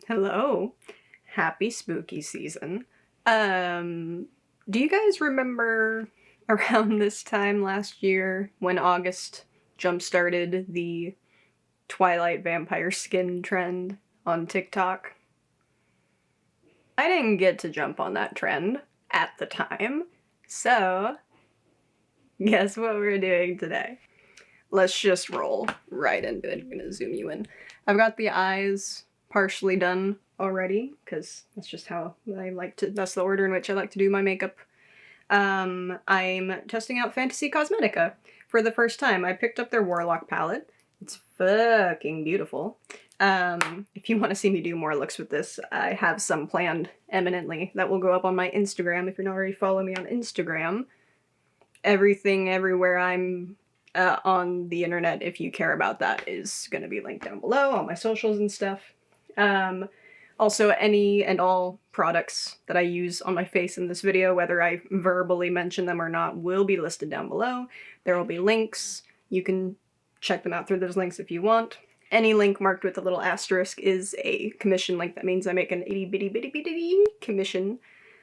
Hello. Happy spooky season. Do you guys remember around this time last year when August jump-started the Twilight vampire skin trend on TikTok? I didn't get to jump on that trend at the time, so guess what we're doing today? Let's just roll right into it. I'm gonna zoom you in. I've got the eyes partially done already, because that's just how I like to, that's the order in which I like to do my makeup. I'm testing out Fantasy Cosmetica for the first time. I picked up their Warlock palette. It's fucking beautiful. If you want to see me do more looks with this, I have some planned imminently that will go up on my Instagram. If you're not already following me on Instagram, everything everywhere I'm on the internet, if you care about that, is going to be linked down below, all my socials and stuff. Also, any and all products that I use on my face in this video, whether I verbally mention them or not, will be listed down below. There will be links. You can check them out through those links if you want. Any link marked with a little asterisk is a commission link. That means I make an itty bitty bitty bitty commission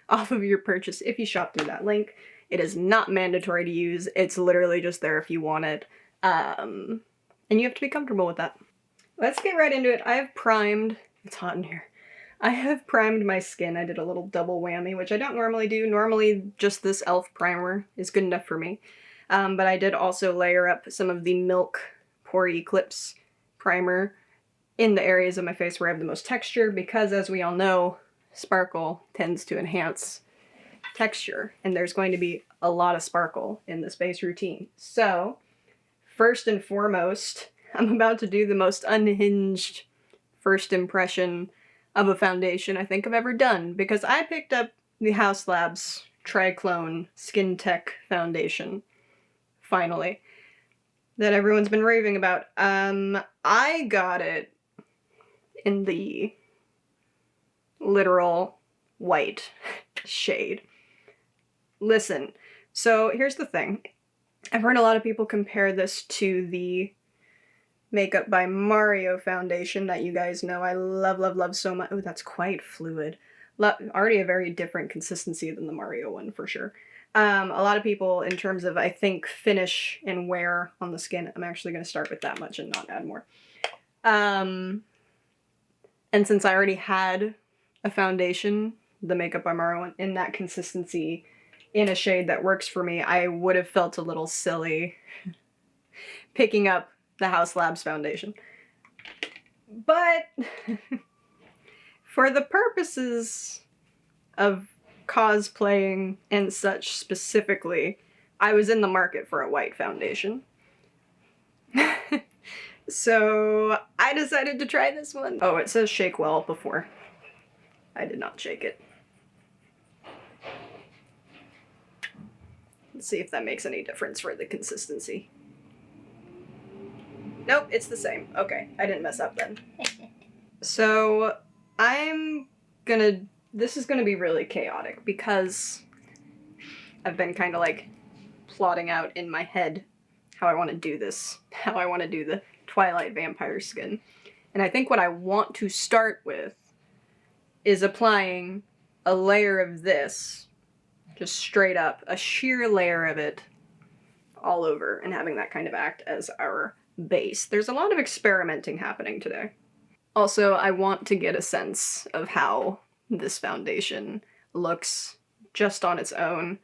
off of your purchase if you shop through that link. It is not mandatory to use. It's literally just there if you want it. And you have to be comfortable with that. Let's get right into it. I have primed, it's hot in here. I have primed my skin. I did a little double whammy, which I don't normally do. Normally just this e.l.f. primer is good enough for me. But I did also layer up some of the Milk Pore Eclipse primer in the areas of my face where I have the most texture, because as we all know, sparkle tends to enhance texture, and there's going to be a lot of sparkle in this base routine. So, first and foremost, I'm about to do the most unhinged first impression of a foundation I think I've ever done, because I picked up the Haus Labs Triclone Skin Tech Foundation, finally, that everyone's been raving about. I got it in the literal white shade. Listen, so here's the thing. I've heard a lot of people compare this to the Makeup by Mario foundation that you guys know I love, love, love so much. Oh, that's quite fluid. Already a very different consistency than the Mario one, for sure. A lot of people, in terms of, I think, finish and wear on the skin, I'm actually going to start with that much and not add more. And since I already had a foundation, the Makeup by Mario one, in that consistency, in a shade that works for me, I would have felt a little silly picking up the Haus Labs foundation. But for the purposes of cosplaying and such specifically, I was in the market for a white foundation. So I decided to try this one. Oh, it says shake well before. I did not shake it. Let's see if that makes any difference for the consistency. Nope, it's the same. Okay, I didn't mess up then. So, this is gonna be really chaotic because I've been kind of like plotting out in my head how I want to do this, how I want to do the Twilight vampire skin. And I think what I want to start with is applying a layer of this, just straight up, a sheer layer of it all over, and having that kind of act as our base. There's a lot of experimenting happening today. Also, I want to get a sense of how this foundation looks just on its own,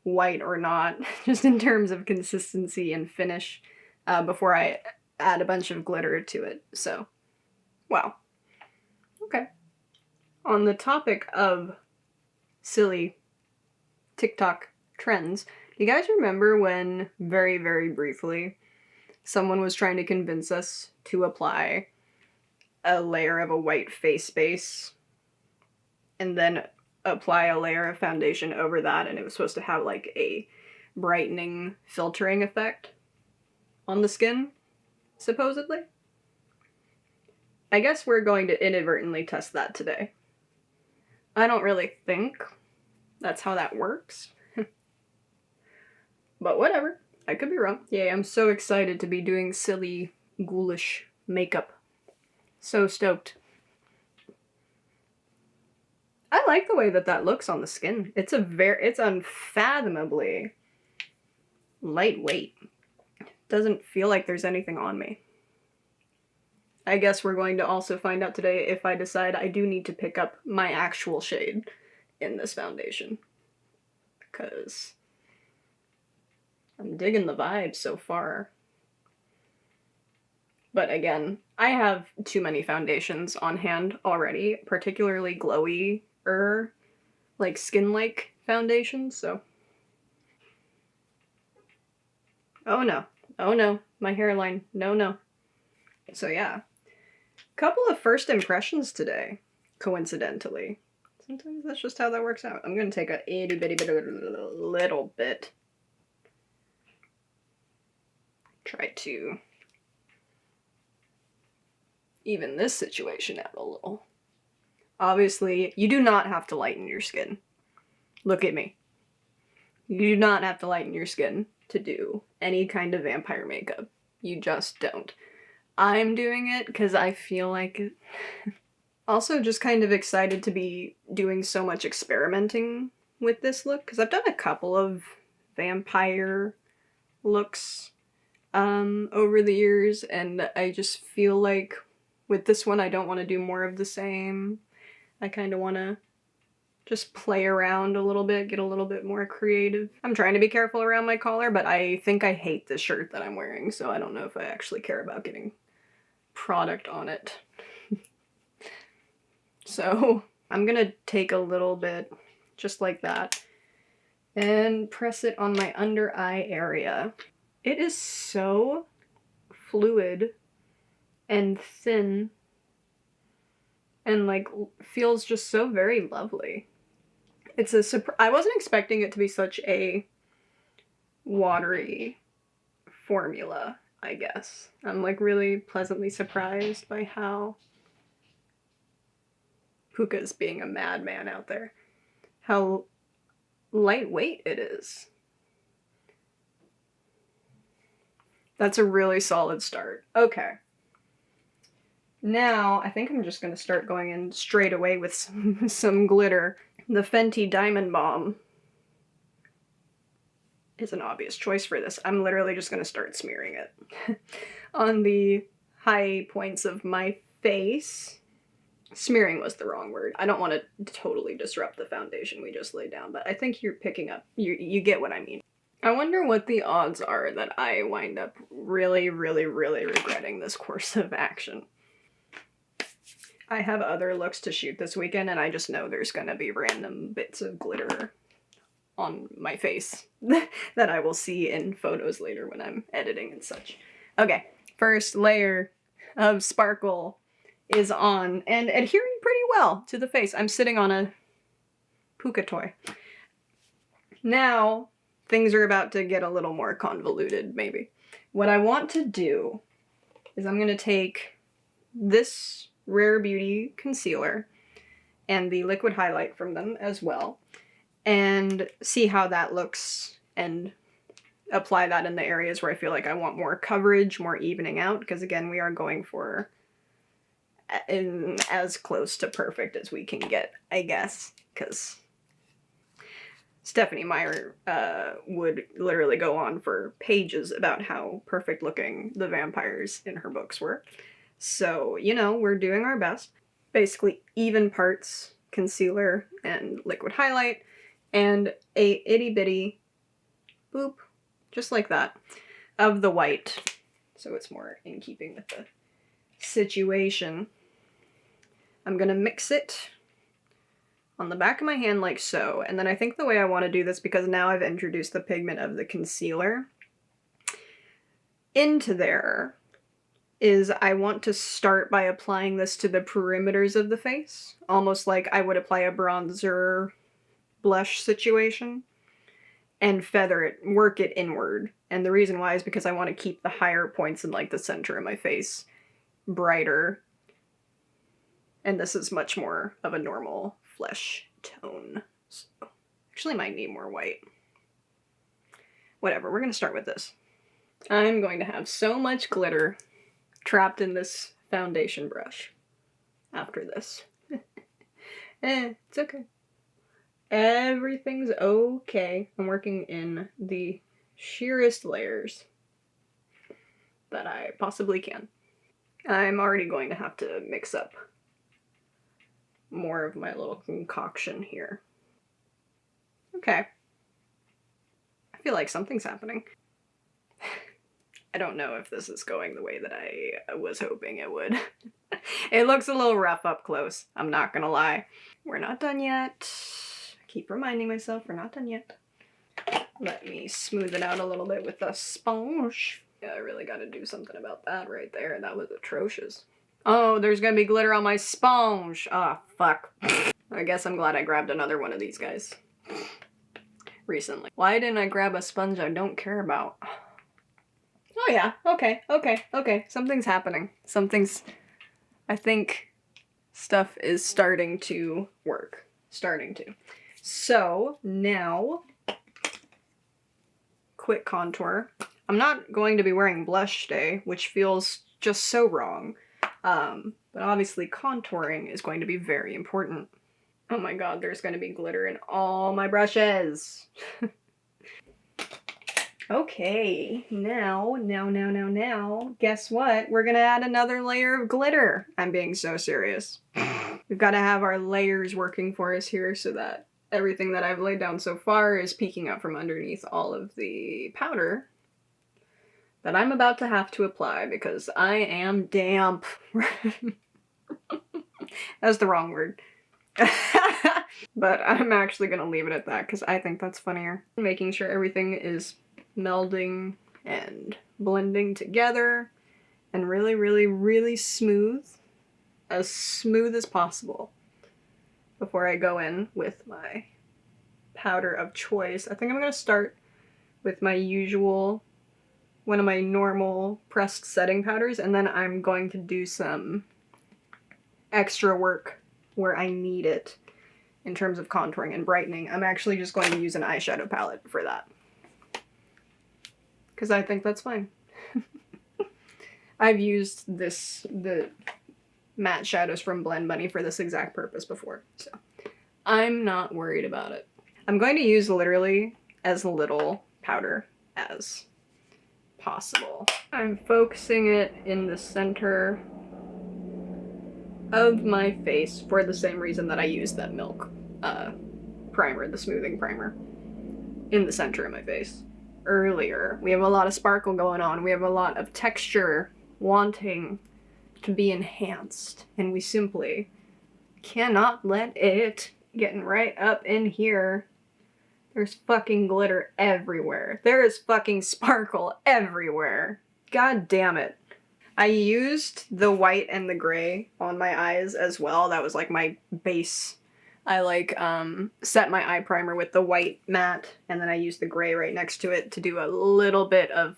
white or not, just in terms of consistency and finish, before I add a bunch of glitter to it. So, wow. Okay. On the topic of silly TikTok trends, do you guys remember when, very, very briefly, someone was trying to convince us to apply a layer of a white face base and then apply a layer of foundation over that, and it was supposed to have like a brightening, filtering effect on the skin, supposedly? I guess we're going to inadvertently test that today. I don't really think that's how that works. But whatever. I could be wrong. Yay, I'm so excited to be doing silly, ghoulish makeup. So stoked. I like the way that that looks on the skin. It's unfathomably lightweight. Doesn't feel like there's anything on me. I guess we're going to also find out today if I decide I do need to pick up my actual shade in this foundation. Because I'm digging the vibe so far. But again, I have too many foundations on hand already, particularly glowy like skin-like foundations, so. Oh no, my hairline, no. So yeah, couple of first impressions today, coincidentally. Sometimes that's just how that works out. I'm gonna take a itty bitty bit, little bit. Try to even this situation out a little. Obviously, you do not have to lighten your skin. Look at me. You do not have to lighten your skin to do any kind of vampire makeup. You just don't. I'm doing it because I feel like it. Also just kind of excited to be doing so much experimenting with this look, because I've done a couple of vampire looks over the years, and I just feel like with this one I don't want to do more of the same. I kind of want to just play around a little bit, get a little bit more creative. I'm trying to be careful around my collar, but I think I hate the shirt that I'm wearing, so I don't know if I actually care about getting product on it. So I'm gonna take a little bit, just like that, and press it on my under eye area. It is so fluid and thin and like feels just so very lovely. It's I wasn't expecting it to be such a watery formula, I guess. I'm like really pleasantly surprised by how Puka's being a madman out there. How lightweight it is. That's a really solid start. Okay. Now, I think I'm just going to start going in straight away with some glitter. The Fenty Diamond Bomb is an obvious choice for this. I'm literally just going to start smearing it on the high points of my face. Smearing was the wrong word. I don't want to totally disrupt the foundation we just laid down, but I think you're picking up, you get what I mean. I wonder what the odds are that I wind up really, really, really regretting this course of action. I have other looks to shoot this weekend, and I just know there's gonna be random bits of glitter on my face that I will see in photos later when I'm editing and such. Okay, first layer of sparkle is on and adhering pretty well to the face. I'm sitting on a Puka toy. Now, things are about to get a little more convoluted, maybe. What I want to do is I'm gonna take this Rare Beauty concealer and the liquid highlight from them as well, and see how that looks and apply that in the areas where I feel like I want more coverage, more evening out, because again, we are going for as close to perfect as we can get, I guess, because Stephenie Meyer would literally go on for pages about how perfect looking the vampires in her books were. So, you know, we're doing our best. Basically even parts concealer and liquid highlight, and a itty bitty boop, just like that, of the white. So it's more in keeping with the situation. I'm gonna mix it on the back of my hand like so, and then I think the way I want to do this, because now I've introduced the pigment of the concealer into there, is I want to start by applying this to the perimeters of the face, almost like I would apply a bronzer blush situation, and feather it, work it inward. And the reason why is because I want to keep the higher points in like the center of my face brighter. And this is much more of a normal flesh tone. So, actually might need more white. Whatever, we're going to start with this. I'm going to have so much glitter trapped in this foundation brush after this. It's okay. Everything's okay. I'm working in the sheerest layers that I possibly can. I'm already going to have to mix up more of my little concoction here. Okay. I feel like something's happening. I don't know if this is going the way that I was hoping it would. It looks a little rough up close, I'm not gonna lie. We're not done yet. I keep reminding myself we're not done yet. Let me smooth it out a little bit with a sponge. Yeah, I really gotta do something about that right there. That was atrocious. Oh, there's gonna be glitter on my sponge. Ah, oh, fuck. I guess I'm glad I grabbed another one of these guys recently. Why didn't I grab a sponge I don't care about? Oh yeah, okay. Something's happening. I think stuff is starting to work. So, now, quick contour. I'm not going to be wearing blush today, which feels just so wrong. But obviously contouring is going to be very important. Oh my god, there's going to be glitter in all my brushes. Okay, now, guess what? We're gonna add another layer of glitter. I'm being so serious. We've got to have our layers working for us here so that everything that I've laid down so far is peeking out from underneath all of the powder that I'm about to have to apply because I am damp. That's the wrong word. But I'm actually gonna leave it at that because I think that's funnier. Making sure everything is melding and blending together and really smooth as possible before I go in with my powder of choice. I think I'm gonna start with my usual, one of my normal pressed setting powders, and then I'm going to do some extra work where I need it in terms of contouring and brightening. I'm actually just going to use an eyeshadow palette for that, because I think that's fine. I've used the matte shadows from Blend Bunny for this exact purpose before, so I'm not worried about it. I'm going to use literally as little powder as possible. I'm focusing it in the center of my face for the same reason that I used that Milk primer, the smoothing primer, in the center of my face earlier. We have a lot of sparkle going on. We have a lot of texture wanting to be enhanced, and we simply cannot let it get right up in here. There's fucking glitter everywhere. There is fucking sparkle everywhere. God damn it. I used the white and the gray on my eyes as well. That was like my base. I set my eye primer with the white matte, and then I used the gray right next to it to do a little bit of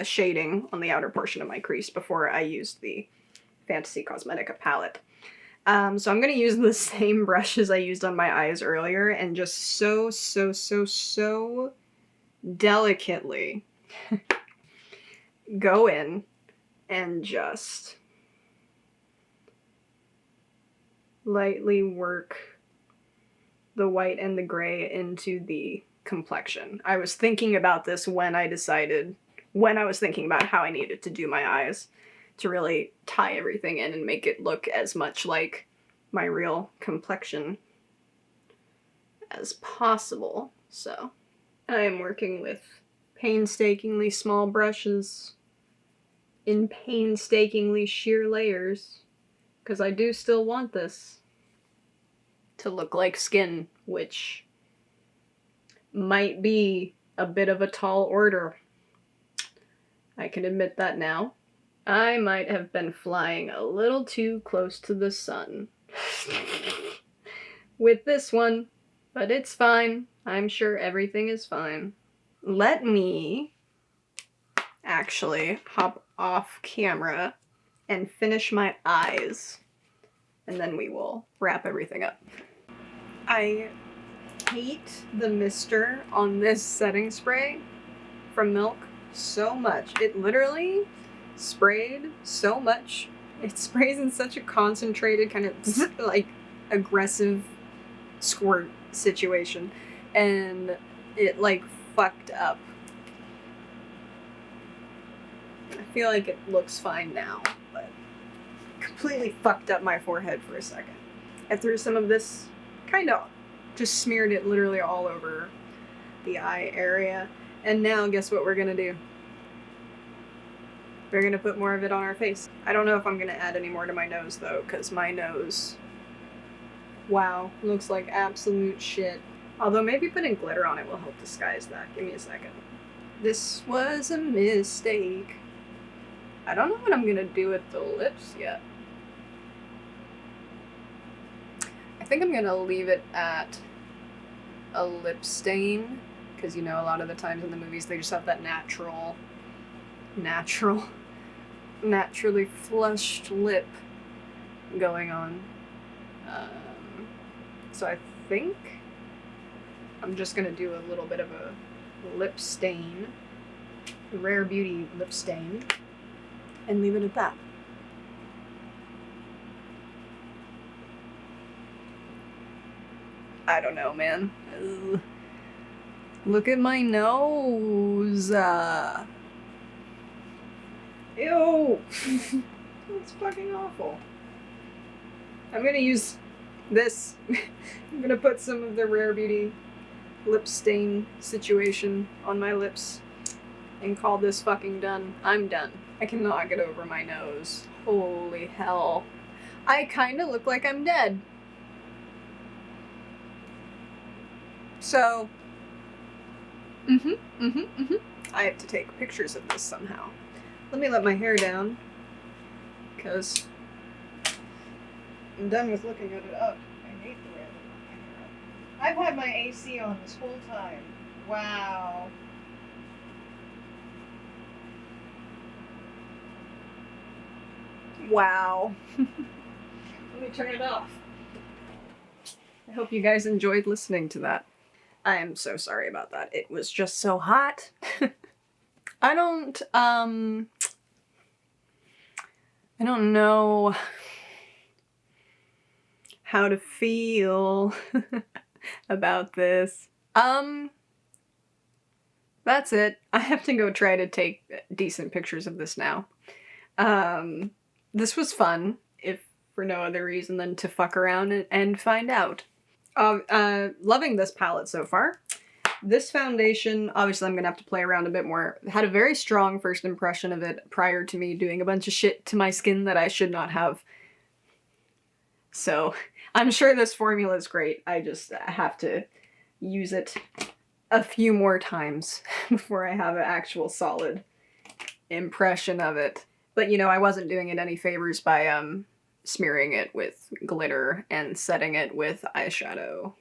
shading on the outer portion of my crease before I used the Fantasy Cosmetica palette. So I'm gonna use the same brush as I used on my eyes earlier and just so delicately go in and just lightly work the white and the gray into the complexion. I was thinking about this when I was thinking about how I needed to do my eyes to really tie everything in and make it look as much like my real complexion as possible. So I am working with painstakingly small brushes in painstakingly sheer layers, because I do still want this to look like skin, which might be a bit of a tall order. I can admit that now. I might have been flying a little too close to the sun with this one, but it's fine. I'm sure everything is fine. Let me actually hop off camera and finish my eyes, and then we will wrap everything up. I hate the mister on this setting spray from Milk so much. It literally sprayed so much. It sprays in such a concentrated kind of like aggressive squirt situation, and it like fucked up. I feel like it looks fine now, but completely fucked up my forehead for a second. I threw some of this, kind of just smeared it literally all over the eye area, and now guess what we're gonna do? We're gonna put more of it on our face. I don't know if I'm gonna add any more to my nose though, because my nose, wow, looks like absolute shit. Although maybe putting glitter on it will help disguise that. Give me a second. This was a mistake. I don't know what I'm gonna do with the lips yet. I think I'm gonna leave it at a lip stain, because you know a lot of the times in the movies they just have that naturally flushed lip going on. So I think I'm just gonna do a little bit of a lip stain, a Rare Beauty lip stain, and leave it at that. I don't know, man. Ugh. Look at my nose. Ew! That's fucking awful. I'm gonna use this. I'm gonna put some of the Rare Beauty lip stain situation on my lips and call this fucking done. I'm done. I cannot get over my nose. Holy hell. I kinda look like I'm dead. So, I have to take pictures of this somehow. Let me let my hair down, because I'm done with looking at it up. I hate the way I look with my hair up. I've had my AC on this whole time. Wow. Wow. Let me turn it off. I hope you guys enjoyed listening to that. I am so sorry about that. It was just so hot. I don't know how to feel about this. That's it. I have to go try to take decent pictures of this now. This was fun, if for no other reason than to fuck around and find out. Loving this palette so far. This foundation, obviously I'm gonna have to play around a bit more. Had a very strong first impression of it prior to me doing a bunch of shit to my skin that I should not have. So, I'm sure this formula is great. I just have to use it a few more times before I have an actual solid impression of it. But you know, I wasn't doing it any favors by smearing it with glitter and setting it with eyeshadow.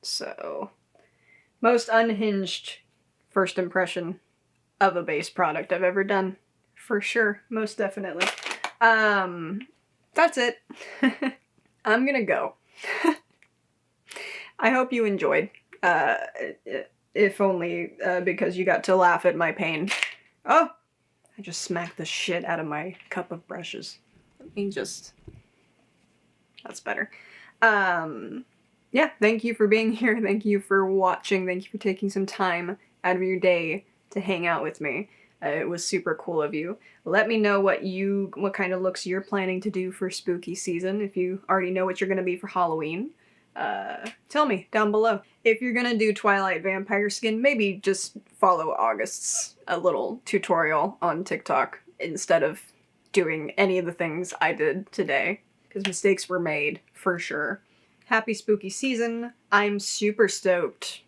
So, most unhinged first impression of a base product I've ever done. For sure, most definitely. That's it. I'm gonna go. I hope you enjoyed. If only because you got to laugh at my pain. Oh! I just smacked the shit out of my cup of brushes. Let me just... That's better. Yeah, thank you for being here. Thank you for watching. Thank you for taking some time out of your day to hang out with me. It was super cool of you. Let me know what kind of looks you're planning to do for spooky season. If you already know what you're gonna be for Halloween, tell me down below. If you're gonna do Twilight vampire skin, maybe just follow August's little tutorial on TikTok instead of doing any of the things I did today, because mistakes were made, for sure. Happy spooky season. I'm super stoked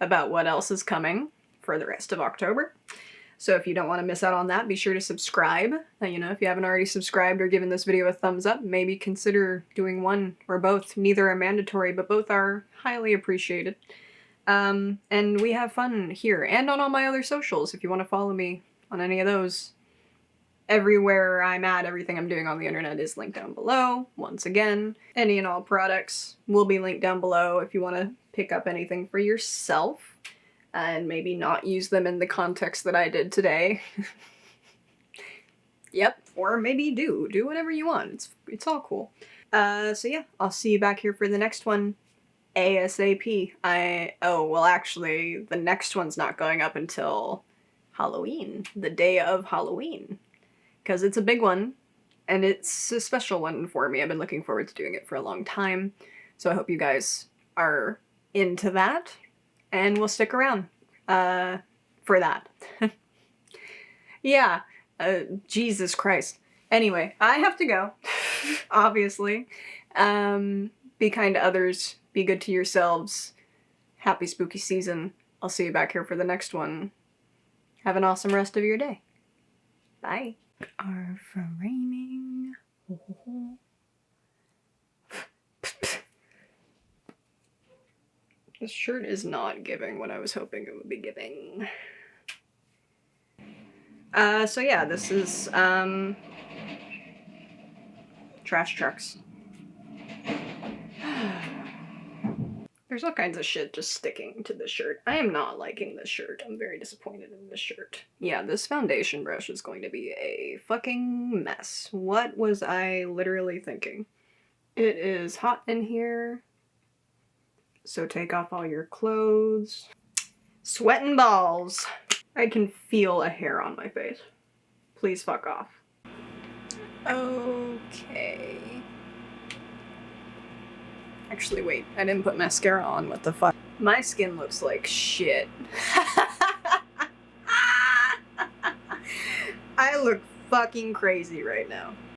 about what else is coming for the rest of October. So if you don't want to miss out on that, be sure to subscribe. You know, if you haven't already subscribed or given this video a thumbs up, maybe consider doing one or both. Neither are mandatory, but both are highly appreciated. And we have fun here and on all my other socials if you want to follow me on any of those. Everywhere I'm at, everything I'm doing on the internet is linked down below. Once again, any and all products will be linked down below if you want to pick up anything for yourself and maybe not use them in the context that I did today. Yep. Or maybe do whatever you want. It's all cool. So yeah, I'll see you back here for the next one ASAP. Actually, the next one's not going up until Halloween, the day of Halloween, because it's a big one, and it's a special one for me. I've been looking forward to doing it for a long time, so I hope you guys are into that, and will stick around for that. Yeah, Jesus Christ. Anyway, I have to go, obviously. Be kind to others, be good to yourselves. Happy spooky season. I'll see you back here for the next one. Have an awesome rest of your day. Bye. Are from raining. This shirt is not giving what I was hoping it would be giving. So yeah, this is, trash trucks. There's all kinds of shit just sticking to the shirt. I am not liking this shirt. I'm very disappointed in this shirt. Yeah, this foundation brush is going to be a fucking mess. What was I literally thinking? It is hot in here, so take off all your clothes. Sweating balls. I can feel a hair on my face. Please fuck off. Okay. Actually, wait, I didn't put mascara on, what the fuck? My skin looks like shit. I look fucking crazy right now.